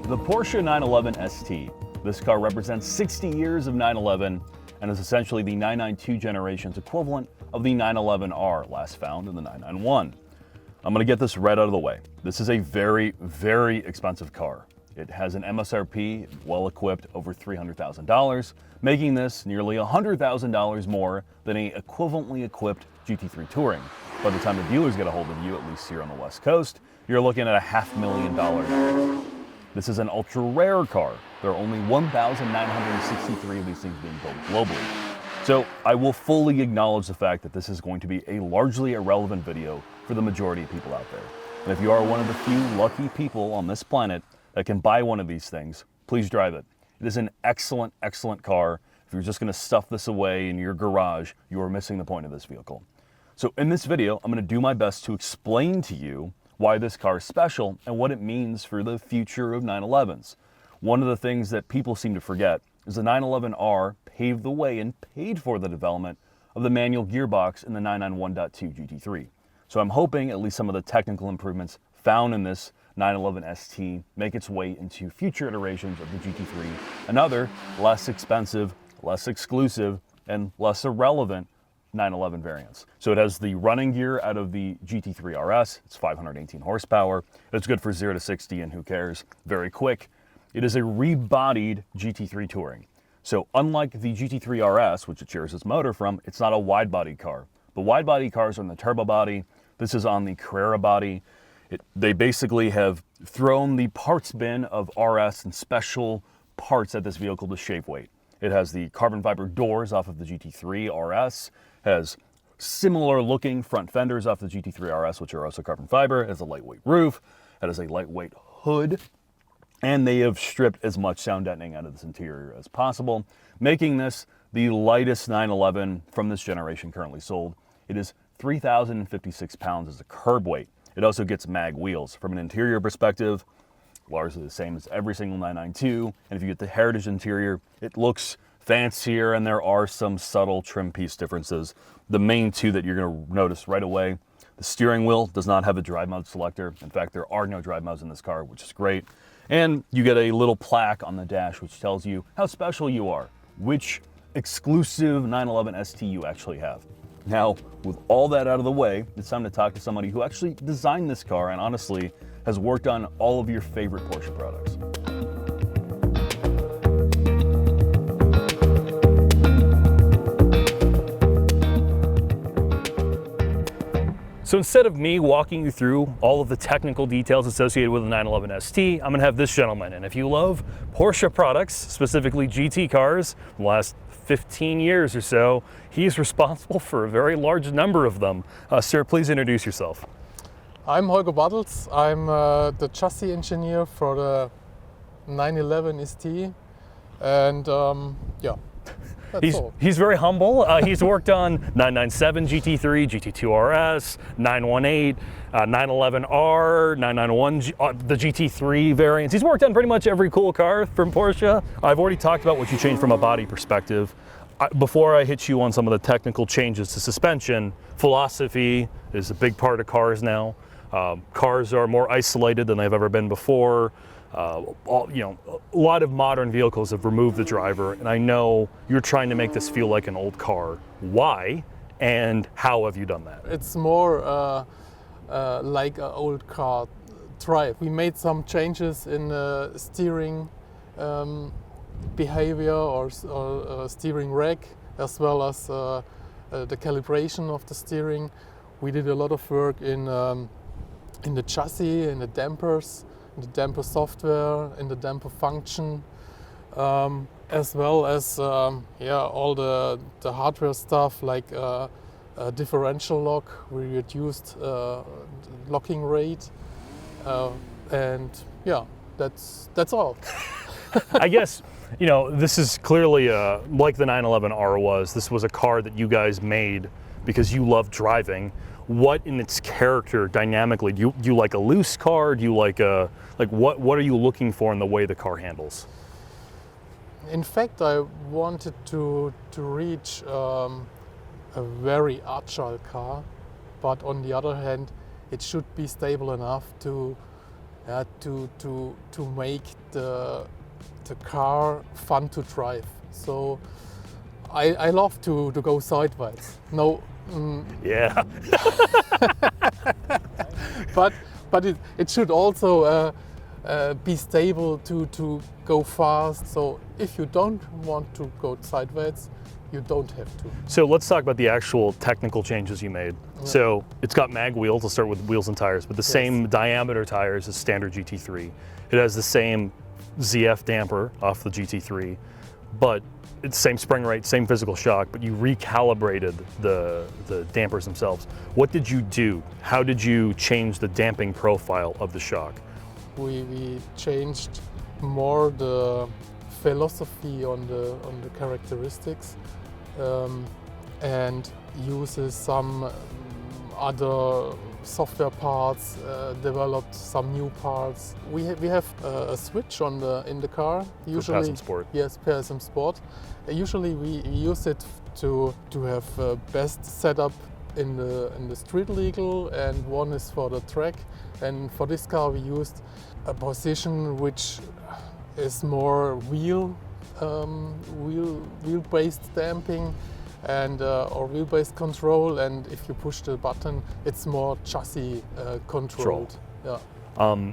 The Porsche 911 ST. This car represents 60 years of 911 and is essentially the 992 generation's equivalent of the 911R, last found in the 991. I'm going to get this right out of the way. This is a very, very expensive car. It has an MSRP, well equipped, over $300,000, making this nearly $100,000 more than a equivalently equipped GT3 Touring. By the time the dealers get a hold of you, at least here on the West Coast, you're looking at a $500,000. This is an ultra rare car. There are only 1,963 of these things being built globally. So I will fully acknowledge the fact that this is going to be a largely irrelevant video for the majority of people out there. And if you are one of the few lucky people on this planet that can buy one of these things, please drive it. It is an excellent, excellent car. If you're just going to stuff this away in your garage, you are missing the point of this vehicle. So in this video, I'm going to do my best to explain to you why this car is special and what it means for the future of 911s. One of the things that people seem to forget is the 911R paved the way and paid for the development of the manual gearbox in the 991.2 GT3. So I'm hoping at least some of the technical improvements found in this 911 ST make its way into future iterations of the GT3 and other less expensive, less exclusive, and less irrelevant 911 variants. So it has the running gear out of the GT3 RS. It's 518 horsepower. It's good for 0 to 60 and who cares, very quick. It is a rebodied GT3 Touring. So unlike the GT3 RS, which it shares its motor from, it's not a wide body car. The wide body cars are on the turbo body. This is on the Carrera body. They basically have thrown the parts bin of RS and special parts at this vehicle to shave weight. It has the carbon fiber doors off of the GT3 RS, has similar looking front fenders off the GT3 RS, which are also carbon fiber. It has a lightweight roof. It has a lightweight hood. And they have stripped as much sound deadening out of this interior as possible, making this the lightest 911 from this generation currently sold. It is 3,056 pounds as a curb weight. It also gets mag wheels. From an interior perspective, largely the same as every single 992. And if you get the Heritage interior, it looks fancier and there are some subtle trim piece differences. The main two that you're going to notice right away: the steering wheel does not have a drive mode selector. In fact, there are no drive modes in this car, which is great. And you get a little plaque on the dash which tells you how special you are, which exclusive 911 ST you actually have. Now, with all that out of the way, it's time to talk to somebody who actually designed this car and honestly has worked on all of your favorite Porsche products. So instead of me walking you through all of the technical details associated with the 911 ST, I'm gonna have this gentleman. And if you love Porsche products, specifically GT cars, the last 15 years or so, he's responsible for a very large number of them. Sir, please introduce yourself. I'm Holger Bartels. I'm the chassis engineer for the 911 ST. And yeah. He's very humble. He's worked on 997 GT3, GT2 RS, 918, 911R, 991, the GT3 variants. He's worked on pretty much every cool car from Porsche. I've already talked about what you changed from a body perspective. Before I hit you on some of the technical changes to suspension, philosophy is a big part of cars now. Cars are more isolated than they've ever been before. A lot of modern vehicles have removed the driver, and I know you're trying to make this feel like an old car. Why and how have you done that? It's more like an old car drive. We made some changes in steering behavior or steering rack, as well as the calibration of the steering. We did a lot of work in the chassis, in the dampers, the damper software, in the damper function, as well as all the hardware stuff like a differential lock. We reduced locking rate, and yeah, that's all. I guess this is clearly like the 911R was. This was a car that you guys made because you love driving. What in its character dynamically, do you like a loose car? Do you like what are you looking for in the way the car handles? In fact, I wanted to reach a very agile car, but on the other hand, it should be stable enough to to make the car fun to drive. So I love to go sideways. No. Yeah. but it should also be stable to go fast. So if you don't want to go sideways, you don't have to. So let's talk about the actual technical changes you made. Yeah. So it's got mag wheels, let's start with wheels and tires, but the Yes. same diameter tires as standard GT3. It has the same ZF damper off the GT3, but it's same spring rate, same physical shock, but you recalibrated the dampers themselves. What did you do? How did you change the damping profile of the shock? We changed more the philosophy on the characteristics, and uses some other software parts, developed some new parts. We have a switch on in the car. Usually, PSM Sport. Yes, PSM Sport. Usually we use it to have best setup in the street legal, and one is for the track. And for this car we used a position which is more wheel-based damping and or wheel-based control, and if you push the button, it's more chassis controlled. Yeah.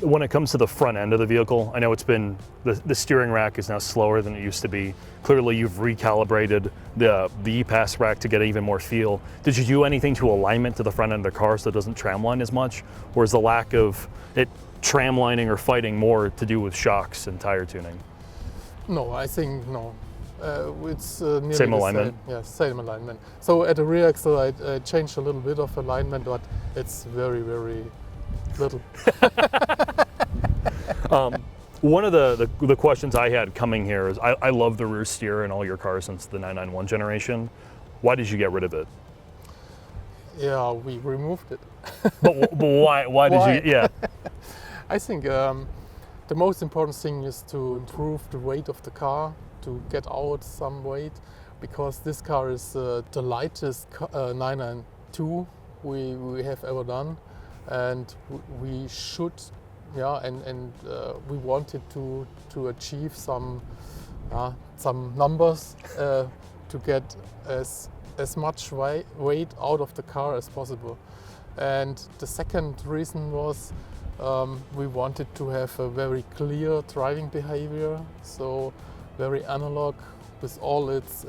When it comes to the front end of the vehicle, I know it's been, the steering rack is now slower than it used to be. Clearly you've recalibrated the E-Pass rack to get even more feel. Did you do anything to alignment to the front end of the car so it doesn't tramline as much? Or is the lack of it tramlining or fighting more to do with shocks and tire tuning? No, I think no. It's nearly Same the alignment? Same. Yeah, same alignment. So at the rear axle I changed a little bit of alignment, but it's very, very little. One of the questions I had coming here is, I love the rear steer in all your cars since the 991 generation. Why did you get rid of it? Yeah, we removed it. But why did you, yeah. I think the most important thing is to improve the weight of the car, to get out some weight, because this car is the lightest 992 we have ever done, and we should, yeah, and we wanted to achieve some numbers to get as much weight out of the car as possible. And the second reason was we wanted to have a very clear driving behavior, so very analog with all its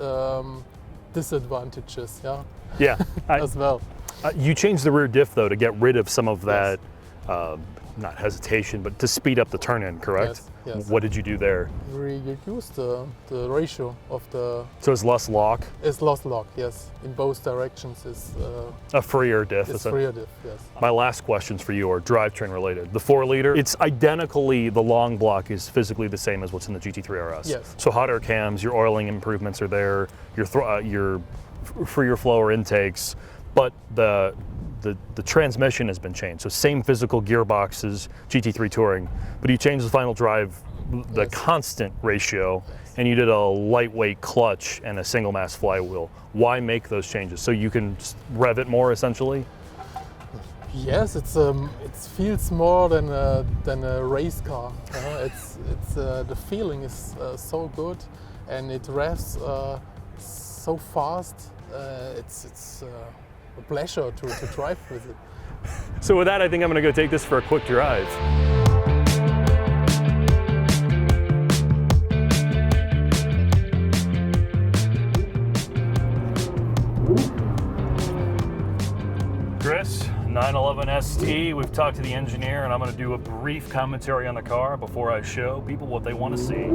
disadvantages, yeah. Yeah, as well. You changed the rear diff though to get rid of some of that, not hesitation, but to speed up the turn-in, correct? Yes, yes. What did you do there? We reduced the ratio of the... So it's less lock? It's less lock, yes. In both directions is... a freer diff. It's freer diff, yes. My last questions for you are drivetrain related. The 4-liter, it's identically, the long block is physically the same as what's in the GT3 RS. Yes. So hot air cams, your oiling improvements are there, your freer flower intakes, but the transmission has been changed. So same physical gearbox as GT3 Touring, but you changed the final drive, the Yes. constant ratio, and you did a lightweight clutch and a single mass flywheel. Why make those changes? So you can rev it more essentially? Yes, it feels more than a race car. The feeling is so good, and it revs so fast. It's a pleasure to drive with it. So with that, I think I'm gonna go take this for a quick drive. Chris, 911 ST, we've talked to the engineer, and I'm gonna do a brief commentary on the car before I show people what they wanna see.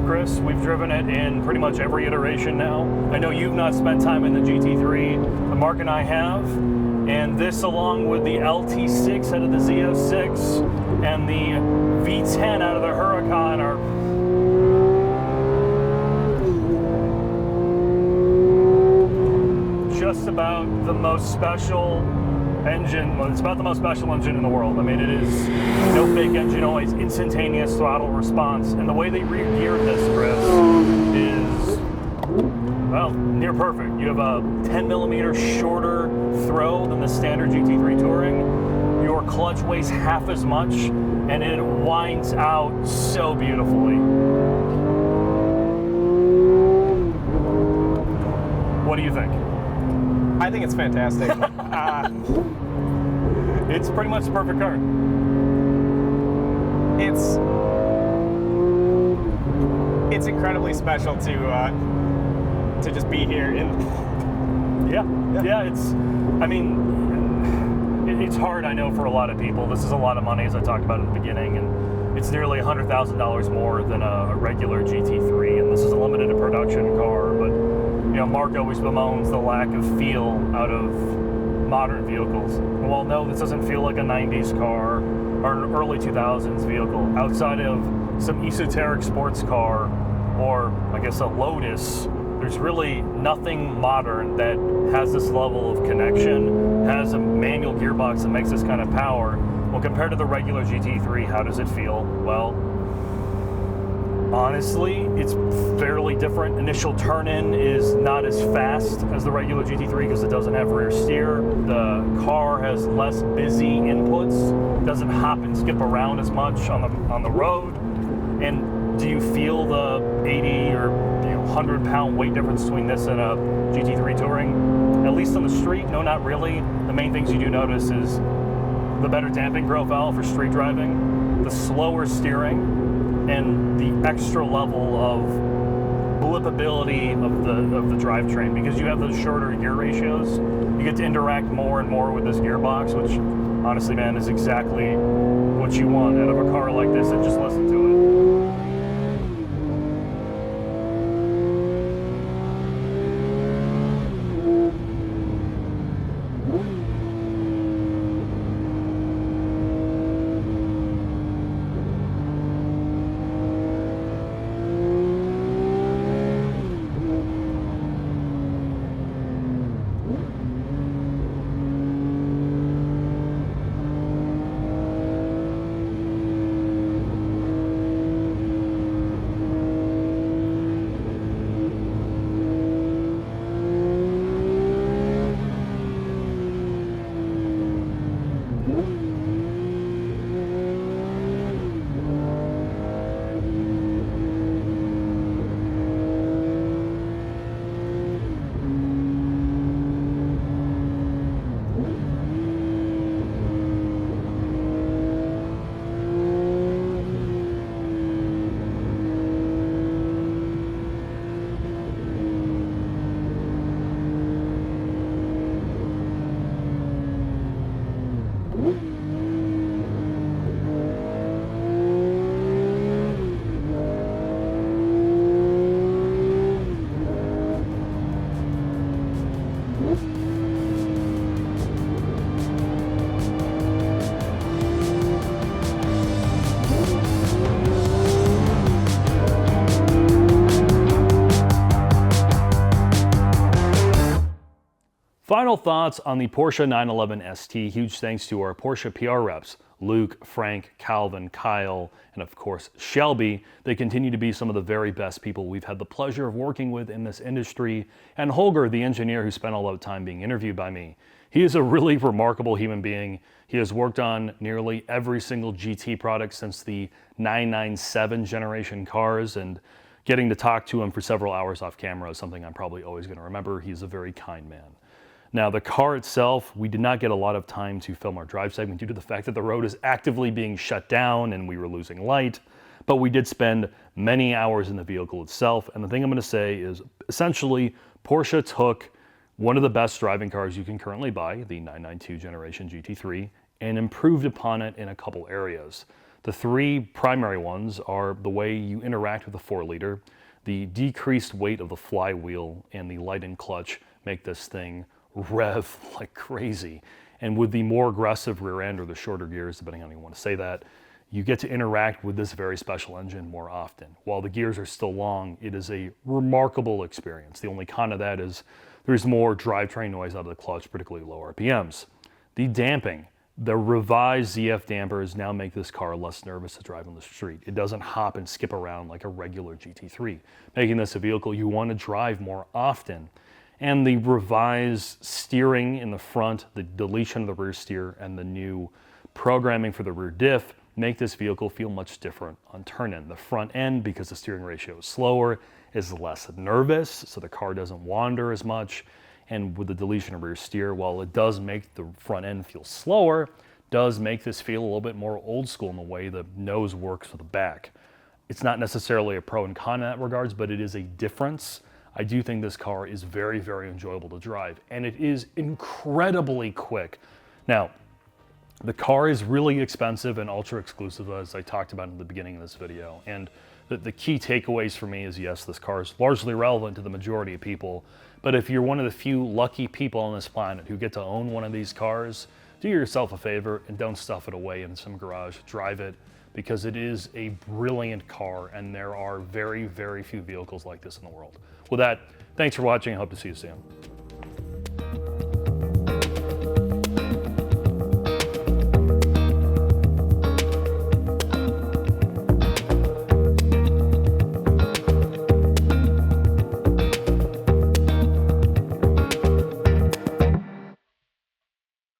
Chris, we've driven it in pretty much every iteration now. I know you've not spent time in the GT3, but Mark and I have. And this, along with the LT6 out of the Z06 and the V10 out of the Huracan, are just about the most special engine. Well, it's about the most special engine in the world. I mean, it is no fake engine noise, instantaneous throttle response, and the way they re-geared this, Chris, is, well, near perfect. You have a 10 millimeter shorter throw than the standard GT3 Touring. Your clutch weighs half as much, and it winds out so beautifully. What do you think? I think it's fantastic. It's pretty much the perfect car. It's incredibly special to just be here. Yeah. It's, I mean, it's hard, I know, for a lot of people. This is a lot of money, as I talked about at the beginning, and it's nearly $100,000 more than a regular GT3, and this is a limited production car. But you know, Mark always bemoans the lack of feel out of modern vehicles. Well, no, this doesn't feel like a 90s car or an early 2000s vehicle. Outside of some esoteric sports car or, I guess, a Lotus, there's really nothing modern that has this level of connection, has a manual gearbox that makes this kind of power. Well, compared to the regular GT3, how does it feel? Well, honestly, it's fairly different. Initial turn-in is not as fast as the regular GT3 because it doesn't have rear steer. The car has less busy inputs, doesn't hop and skip around as much on the road. And do you feel the 80 or 100-pound weight difference between this and a GT3 Touring? At least on the street, no, not really. The main things you do notice is the better damping profile for street driving, the slower steering, and the extra level of blippability of the drivetrain. Because you have those shorter gear ratios, you get to interact more and more with this gearbox, which honestly, man, is exactly what you want out of a car like this, and just listen to it. Final thoughts on the Porsche 911 ST. Huge thanks to our Porsche PR reps, Luke, Frank, Calvin, Kyle, and of course, Shelby. They continue to be some of the very best people we've had the pleasure of working with in this industry. And Holger, the engineer who spent a lot of time being interviewed by me. He is a really remarkable human being. He has worked on nearly every single GT product since the 997 generation cars, and getting to talk to him for several hours off camera is something I'm probably always going to remember. He's a very kind man. Now, the car itself, we did not get a lot of time to film our drive segment due to the fact that the road is actively being shut down and we were losing light, but we did spend many hours in the vehicle itself. And the thing I'm going to say is, essentially, Porsche took one of the best driving cars you can currently buy, the 992 generation GT3, and improved upon it in a couple areas. The three primary ones are the way you interact with the 4-liter, the decreased weight of the flywheel, and the lightened clutch make this thing rev like crazy. And with the more aggressive rear end, or the shorter gears, depending on how you want to say that, you get to interact with this very special engine more often. While the gears are still long, it is a remarkable experience. The only con of that is there's more drivetrain noise out of the clutch, particularly low RPMs. The damping, The revised ZF dampers now make this car less nervous to drive on the street. It doesn't hop and skip around like a regular GT3, making this a vehicle you want to drive more often. And the revised steering in the front, the deletion of the rear steer, and the new programming for the rear diff make this vehicle feel much different on turn-in. The front end, because the steering ratio is slower, is less nervous, so the car doesn't wander as much. And with the deletion of rear steer, while it does make the front end feel slower, does make this feel a little bit more old school in the way the nose works with the back. It's not necessarily a pro and con in that regards, but it is a difference. I do think this car is very, very enjoyable to drive, and it is incredibly quick. Now, the car is really expensive and ultra exclusive, as I talked about in the beginning of this video. And the key takeaways for me is, yes, this car is largely relevant to the majority of people, but if you're one of the few lucky people on this planet who get to own one of these cars, do yourself a favor and don't stuff it away in some garage. Drive it, because it is a brilliant car, and there are very, very few vehicles like this in the world. With that, thanks for watching. I hope to see you soon.